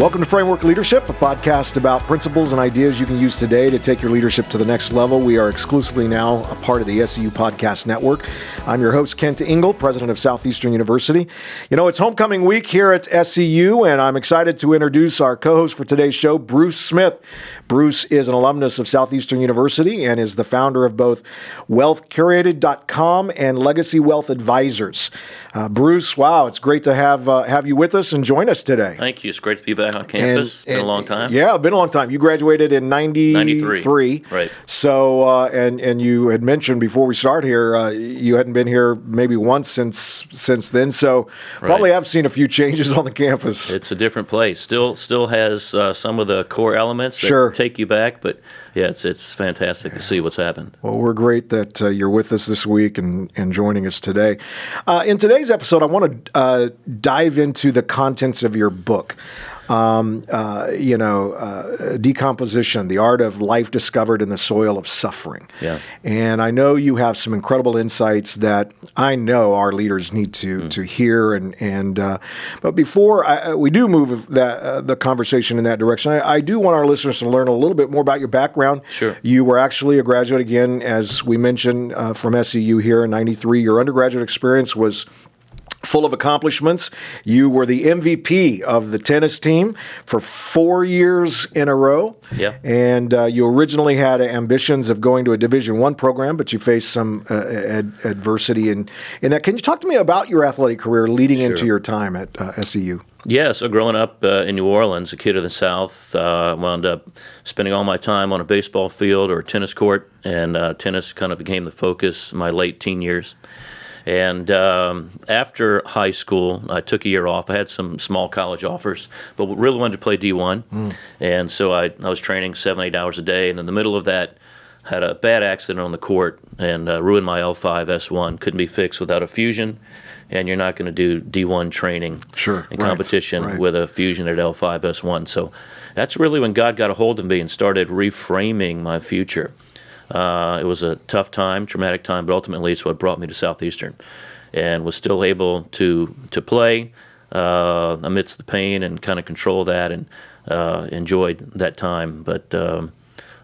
Welcome to Framework Leadership, a podcast about principles and ideas you can use today to take your leadership to the next level. We are exclusively now a part of the SEU Podcast Network. I'm your host, Kent Ingle, president of Southeastern University. You know, it's homecoming week here at SEU, and I'm excited to introduce our co-host for today's show, Bruce Smith. Bruce is an alumnus of Southeastern University and is the founder of both wealthcurated.com and Legacy Wealth Advisors. Bruce, wow, it's great to have you with us and join us today. Thank you. It's great to be back on campus. It's been a long time. Yeah, been a long time. You graduated in 93. Right. So, and you had mentioned before we start here, you hadn't been here maybe once since then. So probably have seen a few changes on the campus. It's a different place. Still has some of the core elements that take you back, but yeah, it's fantastic to see what's happened. Well, we're great that you're with us this week and joining us today. In today's episode, I want to dive into the contents of your book. Decomposition, the art of life discovered in the soil of suffering. Yeah. And I know you have some incredible insights that I know our leaders need to hear. But before we do move the conversation in that direction, I do want our listeners to learn a little bit more about your background. Sure. You were actually a graduate, again, as we mentioned, from SEU here in 93. Your undergraduate experience was full of accomplishments. You were the MVP of the tennis team for 4 years in a row. Yeah. And you originally had ambitions of going to a Division I program, but you faced some adversity in that. Can you talk to me about your athletic career leading into your time at SEU? Yeah, so growing up in New Orleans, a kid of the South, wound up spending all my time on a baseball field or a tennis court, and tennis kind of became the focus in my late teen years. And after high school, I took a year off. I had some small college offers, but really wanted to play D1. And so I was training 7-8 hours a day. And in the middle of that, had a bad accident on the court and ruined my L5, S1. Couldn't be fixed without a fusion. And you're not going to do D1 training in competition with a fusion at L5, S1. So that's really when God got a hold of me and started reframing my future. It was a tough time, traumatic time, but ultimately it's what brought me to Southeastern, and was still able to play amidst the pain and kind of control that, and enjoyed that time. But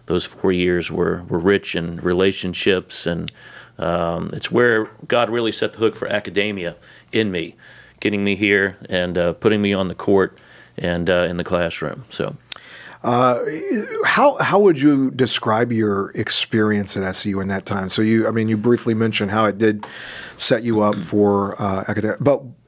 those 4 years were rich in relationships, and it's where God really set the hook for academia in me, getting me here and putting me on the court and in the classroom. So. How would you describe your experience at SEU in that time? So you briefly mentioned how it did set you up for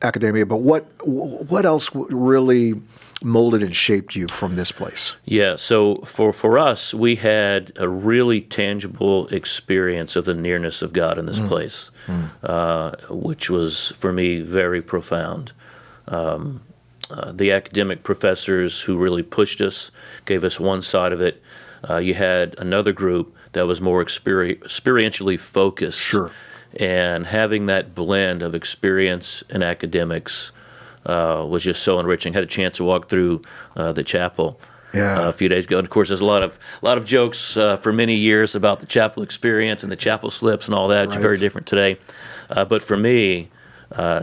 academia, but what else really molded and shaped you from this place? Yeah, so for us, we had a really tangible experience of the nearness of God in this place, which was for me very profound. The academic professors who really pushed us gave us one side of it. You had another group that was more experientially focused. Sure. And having that blend of experience and academics was just so enriching. Had a chance to walk through the chapel a few days ago. And of course, there's a lot of jokes for many years about the chapel experience and the chapel slips and all that, which is very different today. But for me,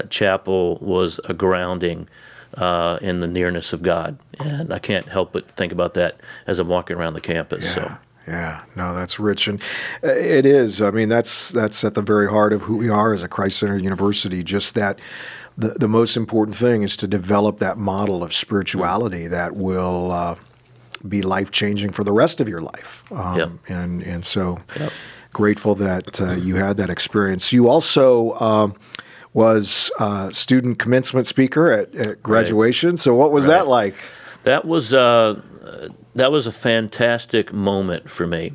chapel was a grounding in the nearness of God, and I can't help but think about that as I'm walking around the campus. No, that's rich, and it is. I mean, that's at the very heart of who we are as a Christ-centered university. Just that the most important thing is to develop that model of spirituality that will be life-changing for the rest of your life. And so grateful that you had that experience. You also was student commencement speaker at graduation. So what was that like? That was a fantastic moment for me,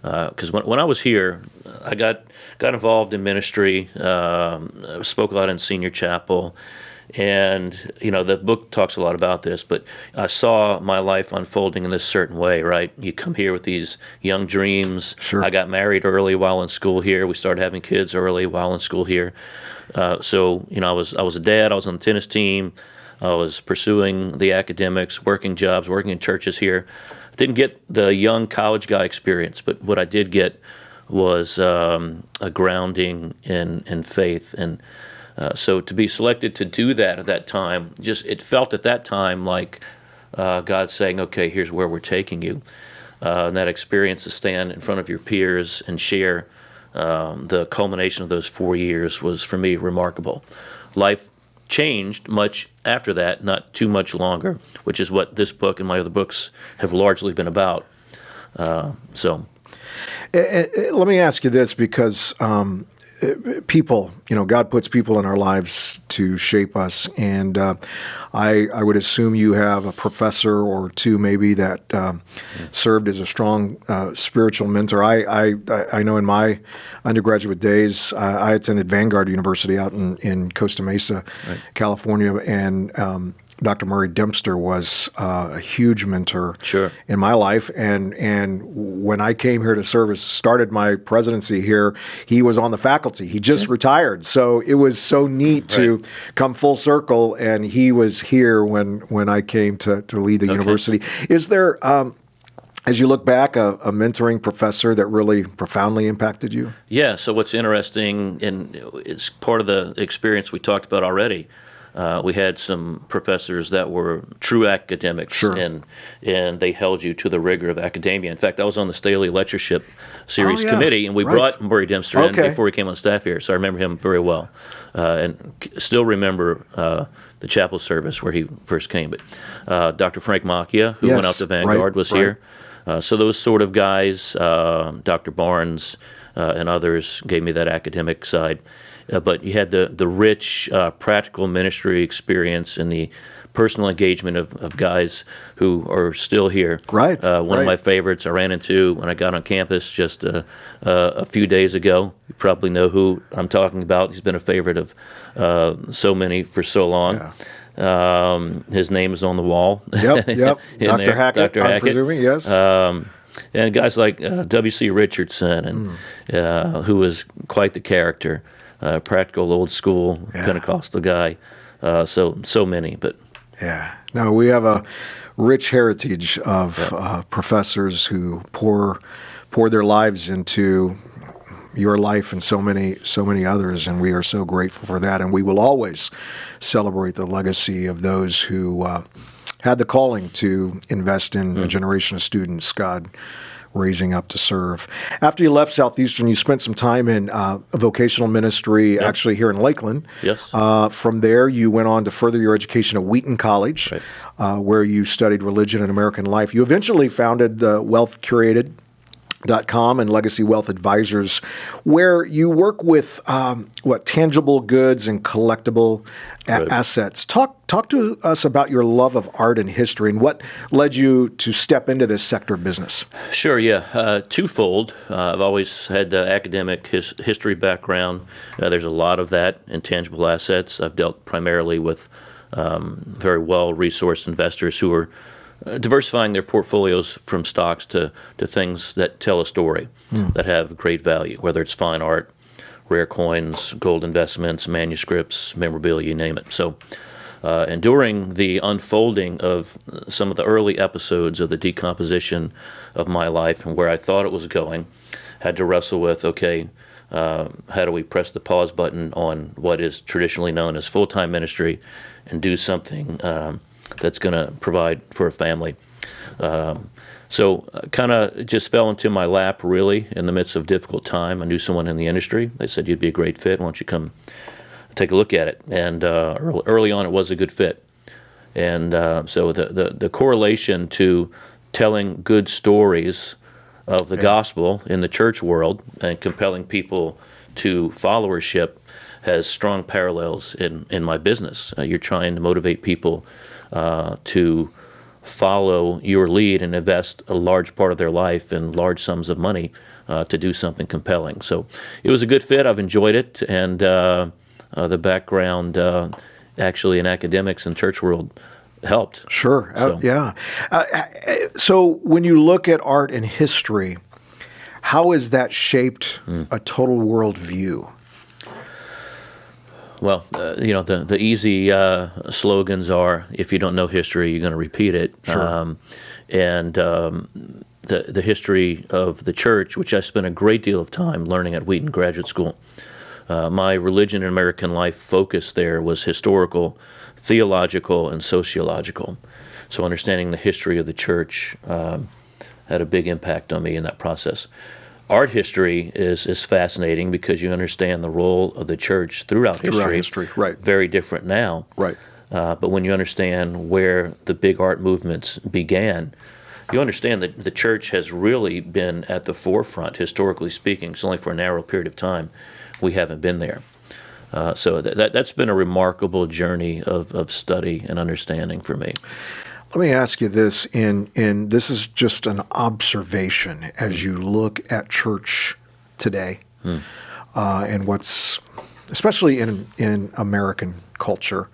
because when I was here, I got involved in ministry, spoke a lot in senior chapel, and the book talks a lot about this, but I saw my life unfolding in this certain way, right? You come here with these young dreams. Sure. I got married early while in school here. We started having kids early while in school here. So I was a dad. I was on the tennis team. I was pursuing the academics, working jobs, working in churches here. Didn't get the young college guy experience, but what I did get was a grounding in faith. And so to be selected to do that at that time, it felt at that time like God saying, okay, here's where we're taking you. And that experience to stand in front of your peers and share the culmination of those 4 years was, for me, remarkable. Life changed much after that, not too much longer, which is what this book and my other books have largely been about. Let me ask you this, because people, God puts people in our lives to shape us, and I would assume you have a professor or two maybe that served as a strong spiritual mentor. I know in my undergraduate days, I attended Vanguard University out in Costa Mesa, right, California, and Dr. Murray Dempster was a huge mentor, sure, in my life. And when I came here to service, started my presidency here, he was on the faculty. He just retired. So it was so neat to come full circle, and he was here when I came to lead the university. Is there, as you look back, a mentoring professor that really profoundly impacted you? Yeah, so what's interesting, and it's part of the experience we talked about already, we had some professors that were true academics, sure, and they held you to the rigor of academia. In fact, I was on the Staley Lectureship Series committee, and we brought Murray Dempster in before he came on staff here, so I remember him very well, and still remember the chapel service where he first came. But Dr. Frank Macchia, who went out to Vanguard, was here. So those sort of guys, Dr. Barnes and others, gave me that academic side. But you had the rich practical ministry experience and the personal engagement of guys who are still here. Right. One of my favorites I ran into when I got on campus just a few days ago. You probably know who I'm talking about. He's been a favorite of so many for so long. Yeah. His name is on the wall. Yep. Dr. Hackett, I'm presuming, yes. And guys like W.C. Richardson, and who was quite the character. Practical, old school, Pentecostal guy. So many, but no, we have a rich heritage of professors who pour their lives into your life and so many others, and we are so grateful for that. And we will always celebrate the legacy of those who had the calling to invest in a generation of students God raising up to serve. After you left Southeastern, you spent some time in vocational ministry, actually here in Lakeland. Yes. From there, you went on to further your education at Wheaton College, where you studied religion and American life. You eventually founded the WealthCurated.com and Legacy Wealth Advisors, where you work with tangible goods and collectible assets. Talk to us about your love of art and history and what led you to step into this sector of business. Sure, yeah. Twofold. I've always had the academic history background. There's a lot of that in tangible assets. I've dealt primarily with very well-resourced investors who are diversifying their portfolios from stocks to things that tell a story, that have great value, whether it's fine art, rare coins, gold investments, manuscripts, memorabilia, you name it. So, and during the unfolding of some of the early episodes of the decomposition of my life and where I thought it was going, had to wrestle with, how do we press the pause button on what is traditionally known as full-time ministry and do something that's going to provide for a family. So kind of just fell into my lap, really, in the midst of a difficult time. I knew someone in the industry. They said, you'd be a great fit. Why don't you come take a look at it? And early on, it was a good fit. And so the correlation to telling good stories of the gospel in the church world and compelling people to followership has strong parallels in my business. You're trying to motivate people to follow your lead and invest a large part of their life and large sums of money to do something compelling. So it was a good fit. I've enjoyed it, and the background actually in academics and church world helped. Sure, so when you look at art and history, how has that shaped a total worldview? Well, the easy slogans are, if you don't know history, you're going to repeat it. Sure. The history of the church, which I spent a great deal of time learning at Wheaton Graduate School. My religion and American life focus there was historical, theological, and sociological. So understanding the history of the church had a big impact on me in that process. Art history is fascinating because you understand the role of the church throughout history. Throughout history, right. Very different now. Right. But when you understand where the big art movements began, you understand that the church has really been at the forefront, historically speaking. It's only for a narrow period of time we haven't been there. So that's been a remarkable journey of study and understanding for me. Let me ask you this, and this is just an observation as you look at church today, and what's, especially in American culture.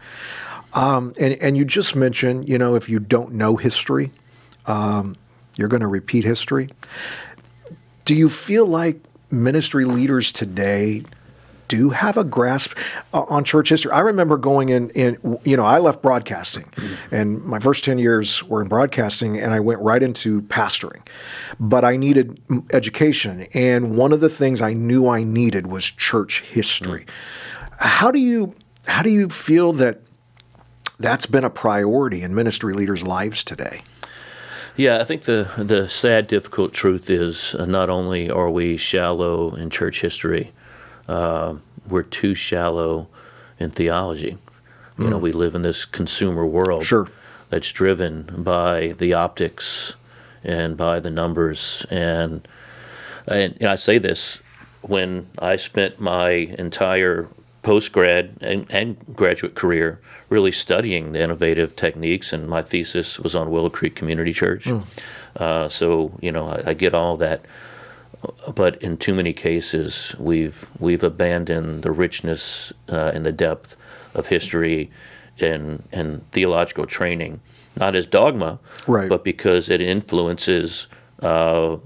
And you just mentioned, if you don't know history, you're going to repeat history. Do you feel like ministry leaders today do have a grasp on church history? I remember going I left broadcasting, and my first 10 years were in broadcasting, and I went right into pastoring. But I needed education, and one of the things I knew I needed was church history. How do you feel that that's been a priority in ministry leaders' lives today? Yeah, I think the sad, difficult truth is not only are we shallow in church history, we're too shallow in theology. We live in this consumer world that's driven by the optics and by the numbers. And I say this, when I spent my entire post-grad and graduate career really studying the innovative techniques, and my thesis was on Willow Creek Community Church. So, I get all that. But in too many cases, we've abandoned the richness and the depth of history and theological training, not as dogma, but because it influences the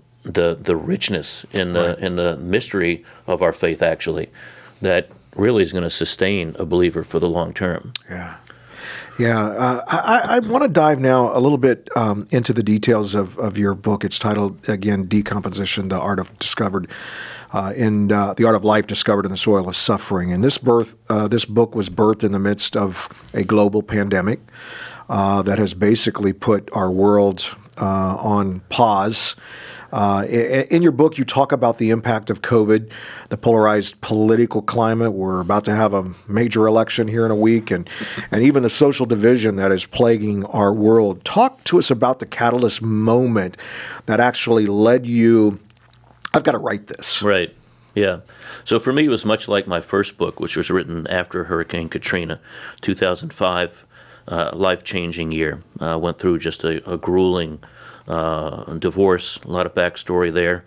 richness in the mystery of our faith. Actually, that really is going to sustain a believer for the long term. Yeah. I want to dive now a little bit into the details of your book. It's titled, again, Decomposition, the Art of Life Discovered in the Soil of Suffering. And this book was birthed in the midst of a global pandemic that has basically put our world on pause. In your book, you talk about the impact of COVID, the polarized political climate. We're about to have a major election here in a week, and even the social division that is plaguing our world. Talk to us about the catalyst moment that actually led you, I've got to write this. Right. Yeah. So for me, it was much like my first book, which was written after Hurricane Katrina, 2005, life-changing year. Went through just a grueling divorce, a lot of backstory there.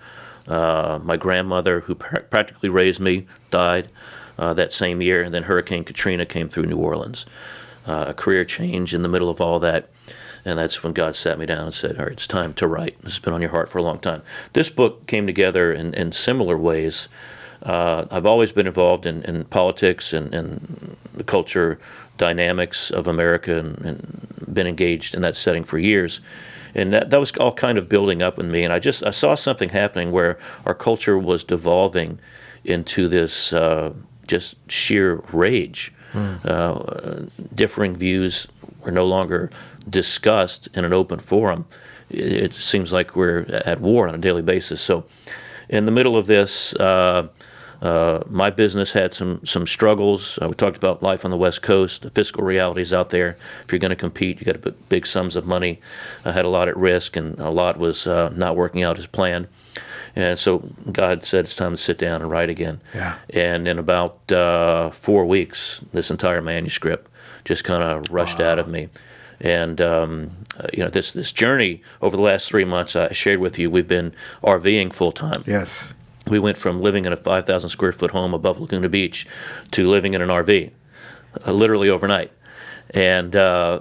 My grandmother, who practically raised me, died that same year, and then Hurricane Katrina came through New Orleans. A career change in the middle of all that, and that's when God sat me down and said, all right, it's time to write. This has been on your heart for a long time. This book came together in similar ways. I've always been involved in politics and the culture dynamics of America and been engaged in that setting for years. And that was all kind of building up in me. And I saw something happening where our culture was devolving into this just sheer rage. Differing views were no longer discussed in an open forum. It seems like we're at war on a daily basis. So in the middle of this, my business had some struggles. We talked about life on the West Coast, the fiscal realities out there. If you're going to compete, you got to put big sums of money. I had a lot at risk, and a lot was not working out as planned. And so God said, it's time to sit down and write again. Yeah. And in about 4 weeks, this entire manuscript just kind of rushed out of me. And this journey over the last 3 months, I shared with you, we've been RVing full time. Yes. We went from living in a 5,000 square foot home above Laguna Beach to living in an RV, literally overnight. And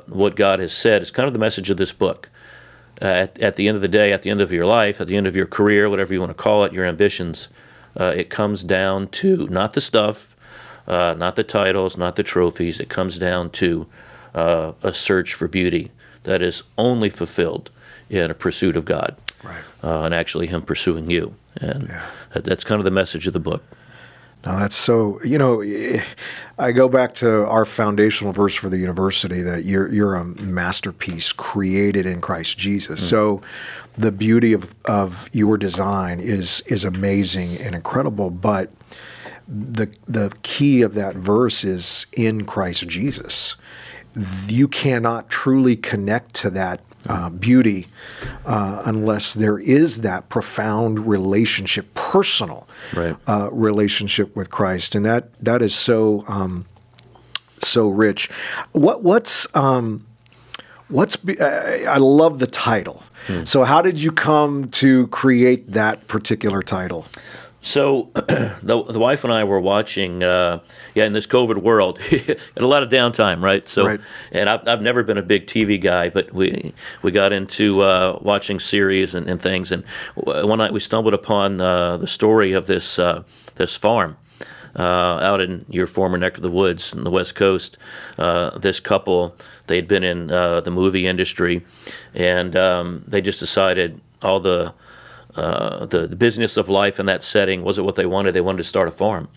what God has said is kind of the message of this book. At the end of the day, at the end of your life, at the end of your career, whatever you want to call it, your ambitions, it comes down to not the stuff, not the titles, not the trophies. It comes down to a search for beauty that is only fulfilled in a pursuit of God, right. And actually Him pursuing you. And that's kind of the message of the book. Now that's so, I go back to our foundational verse for the university that you're a masterpiece created in Christ Jesus. So the beauty of your design is amazing and incredible, but the key of that verse is in Christ Jesus. You cannot truly connect to that beauty unless there is that profound relationship, personal relationship with Christ, and that is so rich. I love the title. So how did you come to create that particular title? So the wife and I were watching, in this COVID world, had a lot of downtime, right? So, Right. And I've never been a big TV guy, but we got into watching series and things. And one night we stumbled upon the story of this farm out in your former neck of the woods in the West Coast. This couple, they'd been in the movie industry, and they just decided all the business of life in that setting wasn't what they wanted. They wanted to start a farm.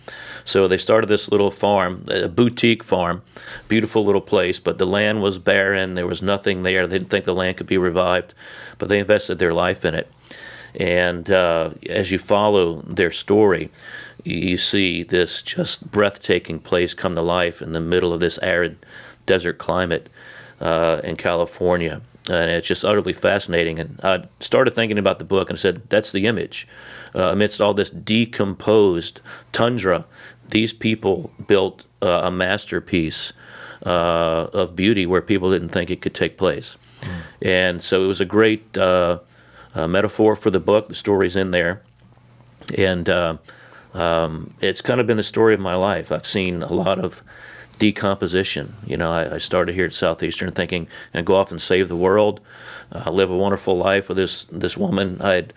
So they started this little farm, a boutique farm, beautiful little place, but the land was barren. There was nothing there. They didn't think the land could be revived, but they invested their life in it. And as you follow their story, you see this just breathtaking place come to life in the middle of this arid desert climate in California. And it's just utterly fascinating. And I started thinking about the book and said, that's the image. Amidst all this decomposed tundra, these people built a masterpiece of beauty where people didn't think it could take place. And so it was a great metaphor for the book. The story's in there. And it's kind of been the story of my life. I've seen a lot of decomposition. I started here at Southeastern thinking and go off and save the world, live a wonderful life with this woman I'd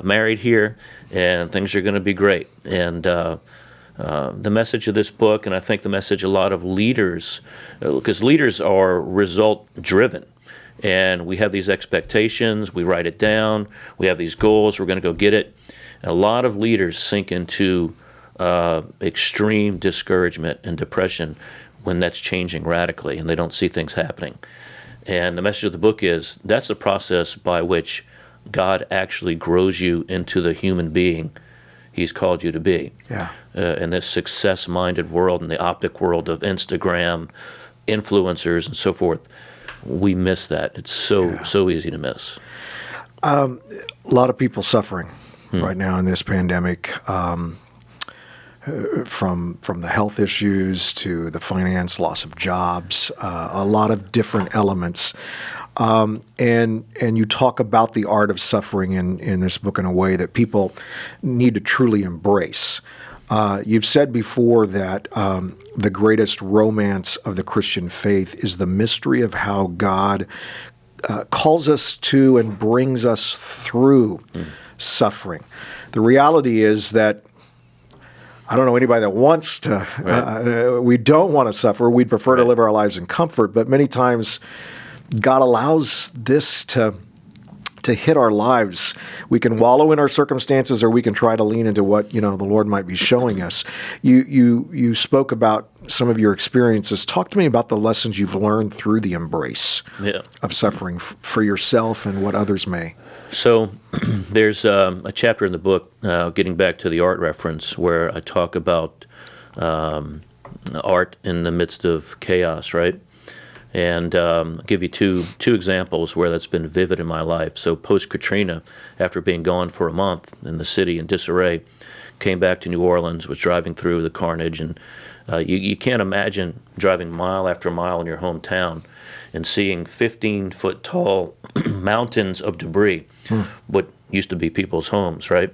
married here, and things are going to be great. And the message of this book, and I think the message a lot of leaders, because leaders are result driven, and we have these expectations, we write it down, we have these goals, we're going to go get it. And a lot of leaders sink into extreme discouragement and depression when that's changing radically and they don't see things happening. And the message of the book is that's a process by which God actually grows you into the human being He's called you to be. Yeah. In this success-minded world, in the optic world of Instagram, influencers, and so forth, we miss that. It's so easy to miss. A lot of people suffering right now in this pandemic. From the health issues to the finance, loss of jobs, a lot of different elements. And you talk about the art of suffering in this book in a way that people need to truly embrace. You've said before that the greatest romance of the Christian faith is the mystery of how God calls us to and brings us through suffering. The reality is that I don't know anybody that wants to. Right. We don't want to suffer. We'd prefer to live our lives in comfort. But many times, God allows this to hit our lives. We can wallow in our circumstances, or we can try to lean into what the Lord might be showing us. You spoke about some of your experiences. Talk to me about the lessons you've learned through the embrace of suffering for yourself and what others may. So there's a chapter in the book, getting back to the art reference, where I talk about art in the midst of chaos, right? And I'll give you two examples where that's been vivid in my life. So post-Katrina, after being gone for a month in the city in disarray, came back to New Orleans, was driving through the carnage, and you can't imagine driving mile after mile in your hometown and seeing 15-foot tall mountains of debris, what used to be people's homes, right?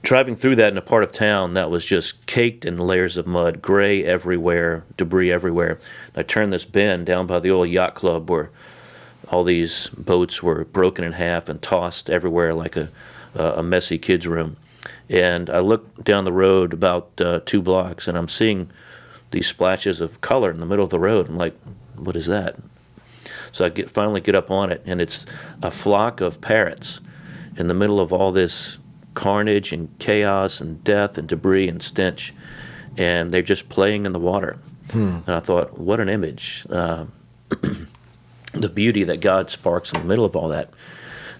Driving through that in a part of town that was just caked in layers of mud, gray everywhere, debris everywhere. I turned this bend down by the old yacht club where all these boats were broken in half and tossed everywhere like a messy kid's room. And I looked down the road about 2 blocks, and I'm seeing these splashes of color in the middle of the road. I'm like, what is that? So I finally get up on it, and it's a flock of parrots in the middle of all this carnage and chaos and death and debris and stench, and they're just playing in the water. And I thought, what an image. The beauty that God sparks in the middle of all that.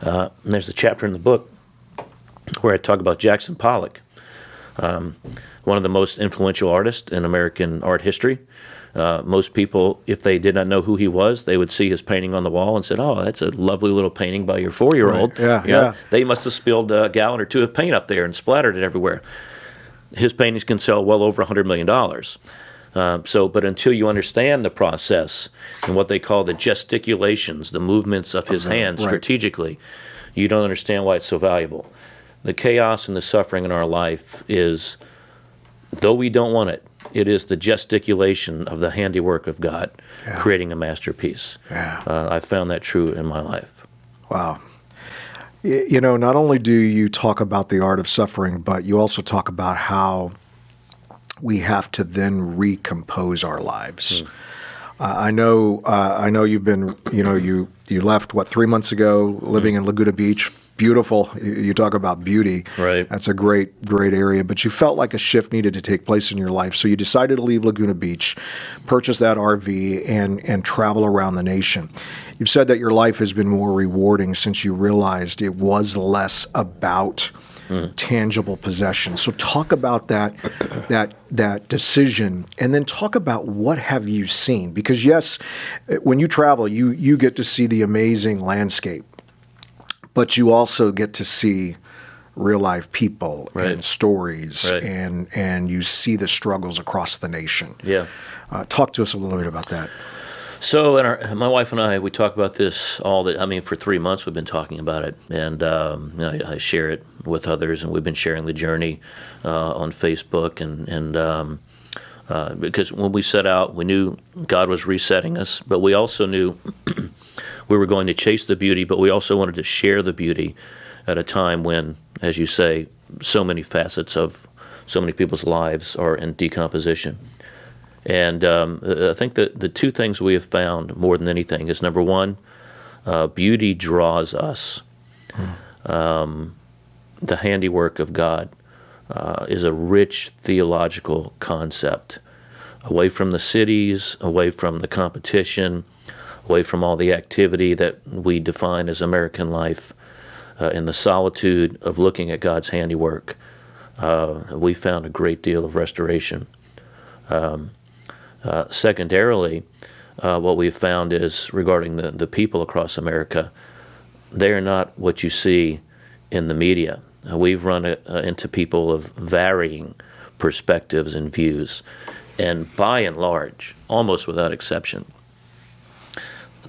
And there's a chapter in the book where I talk about Jackson Pollock, one of the most influential artists in American art history. Most people, if they did not know who he was, they would see his painting on the wall and said, "Oh, that's a lovely little painting by your 4-year-old." Right. Yeah. They must have spilled a gallon or two of paint up there and splattered it everywhere. His paintings can sell well over $100 million. But until you understand the process and what they call the gesticulations, the movements of his hands strategically, you don't understand why it's so valuable. The chaos and the suffering in our life is, though we don't want it, it is the gesticulation of the handiwork of God creating a masterpiece. I found that true in my life. Wow. Not only do you talk about the art of suffering, but you also talk about how we have to then recompose our lives. I know you've been, you left, 3 months ago, living in Laguna Beach. Beautiful. You talk about beauty. Right. That's a great area. But you felt like a shift needed to take place in your life. So you decided to leave Laguna Beach, purchase that RV, and travel around the nation. You've said that your life has been more rewarding since you realized it was less about tangible possessions. So talk about that decision, and then talk about what have you seen. Because yes, when you travel, you get to see the amazing landscape, but you also get to see real life people and stories, and you see the struggles across the nation. Yeah. Talk to us a little bit about that. So, my wife and I, we talk about this for 3 months we've been talking about it, and I share it with others, and we've been sharing the journey on Facebook, and because when we set out, we knew God was resetting us, but we also knew we were going to chase the beauty, but we also wanted to share the beauty at a time when, as you say, so many facets of so many people's lives are in decomposition. And I think that the two things we have found more than anything is, number one, beauty draws us. The handiwork of God is a rich theological concept. Away from the cities, away from the competition, away from all the activity that we define as American life, in the solitude of looking at God's handiwork, we found a great deal of restoration. Secondarily, what we've found is, regarding the people across America, they are not what you see in the media. We've run into people of varying perspectives and views, and by and large, almost without exception,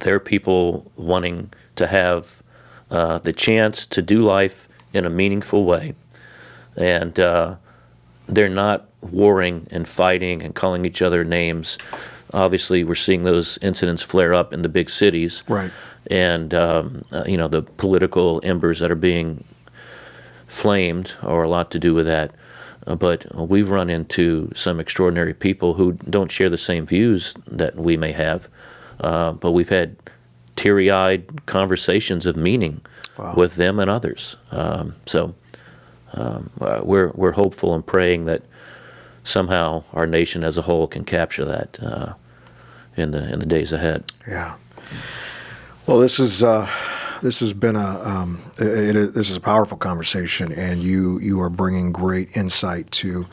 they're people wanting to have the chance to do life in a meaningful way, and they're not warring and fighting and calling each other names. Obviously, we're seeing those incidents flare up in the big cities, Right. And the political embers that are being flamed are a lot to do with that. But we've run into some extraordinary people who don't share the same views that we may have, but we've had teary-eyed conversations of meaning with them and others. We're hopeful and praying that somehow our nation as a whole can capture that in the days ahead. Yeah. Well, this has been this is a powerful conversation, and you are bringing great insight to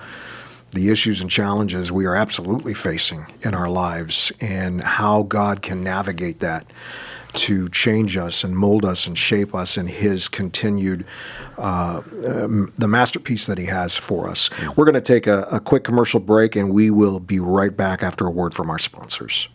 the issues and challenges we are absolutely facing in our lives, and how God can navigate that to change us and mold us and shape us in His continued the masterpiece that He has for us. We're going to take a quick commercial break, and we will be right back after a word from our sponsors.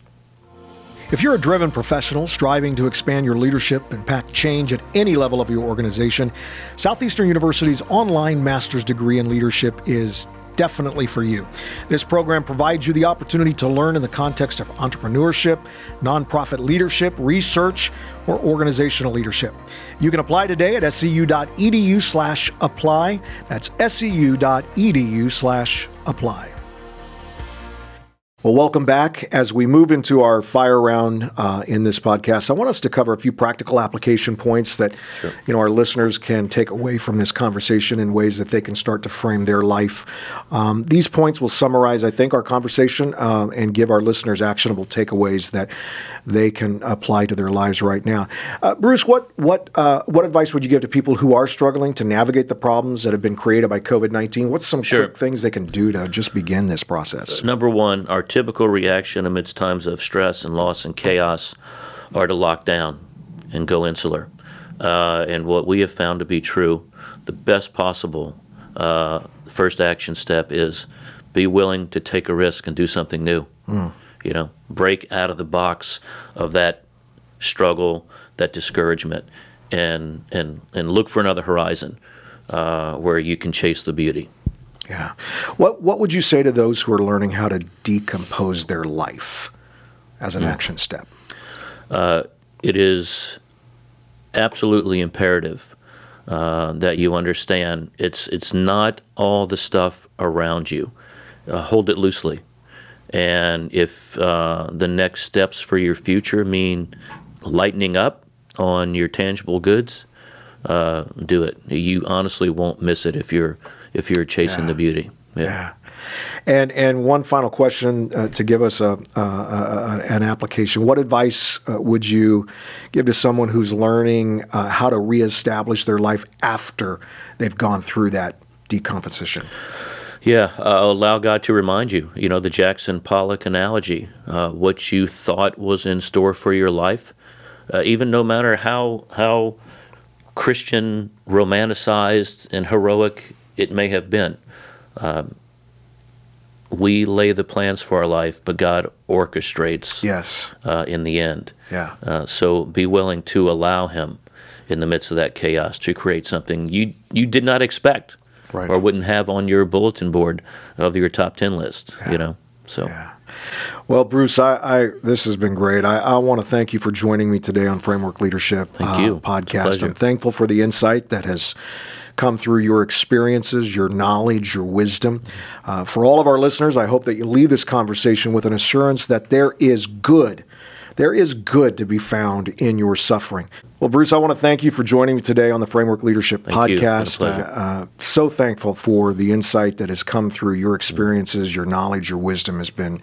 If you're a driven professional striving to expand your leadership and impact change at any level of your organization, Southeastern University's online master's degree in leadership is definitely for you. This program provides you the opportunity to learn in the context of entrepreneurship, nonprofit leadership, research, or organizational leadership. You can apply today at scU.edu/apply. That's scU.edu/apply. Well, welcome back. As we move into our fire round in this podcast, I want us to cover a few practical application points that our listeners can take away from this conversation in ways that they can start to frame their life. These points will summarize, I think, our conversation and give our listeners actionable takeaways that they can apply to their lives right now. Bruce, what advice would you give to people who are struggling to navigate the problems that have been created by COVID-19? What's some quick things they can do to just begin this process? Number one, our typical reaction amidst times of stress and loss and chaos are to lock down and go insular. And what we have found to be true, the best possible first action step is be willing to take a risk and do something new. Break out of the box of that struggle, that discouragement, and look for another horizon where you can chase the beauty. Yeah. What would you say to those who are learning how to decompose their life as an action step? It is absolutely imperative that you understand it's not all the stuff around you. Hold it loosely. And if the next steps for your future mean lightening up on your tangible goods, do it. You honestly won't miss it if you're chasing the beauty. Yeah. And one final question to give us an application. What advice would you give to someone who's learning how to reestablish their life after they've gone through that decomposition? Yeah, allow God to remind you. The Jackson Pollock analogy. What you thought was in store for your life, even no matter how Christian, romanticized, and heroic it may have been. We lay the plans for our life, but God orchestrates in the end. Yeah. So be willing to allow Him in the midst of that chaos to create something you did not expect or wouldn't have on your bulletin board of your top 10 list. So. Yeah. Well, Bruce, this has been great. I want to thank you for joining me today on Framework Leadership podcast. I'm thankful for the insight that has come through your experiences, your knowledge, your wisdom. For all of our listeners, I hope that you leave this conversation with an assurance that there is good. There is good to be found in your suffering. Well, Bruce, I want to thank you for joining me today on the Framework Leadership podcast. So thankful for the insight that has come through your experiences, your knowledge, your wisdom has been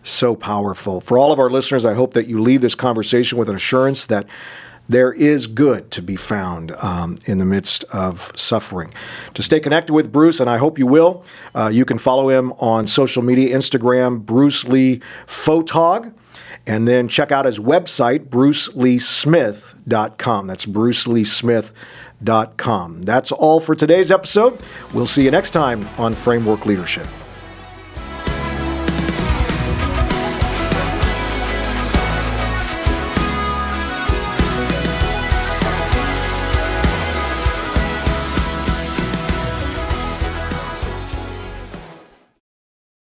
so powerful. For all of our listeners, I hope that you leave this conversation with an assurance that there is good to be found in the midst of suffering. To stay connected with Bruce, and I hope you will, you can follow him on social media, Instagram, Bruce Lee Photog, and then check out his website, bruceleesmith.com. That's bruceleesmith.com. That's all for today's episode. We'll see you next time on Framework Leadership.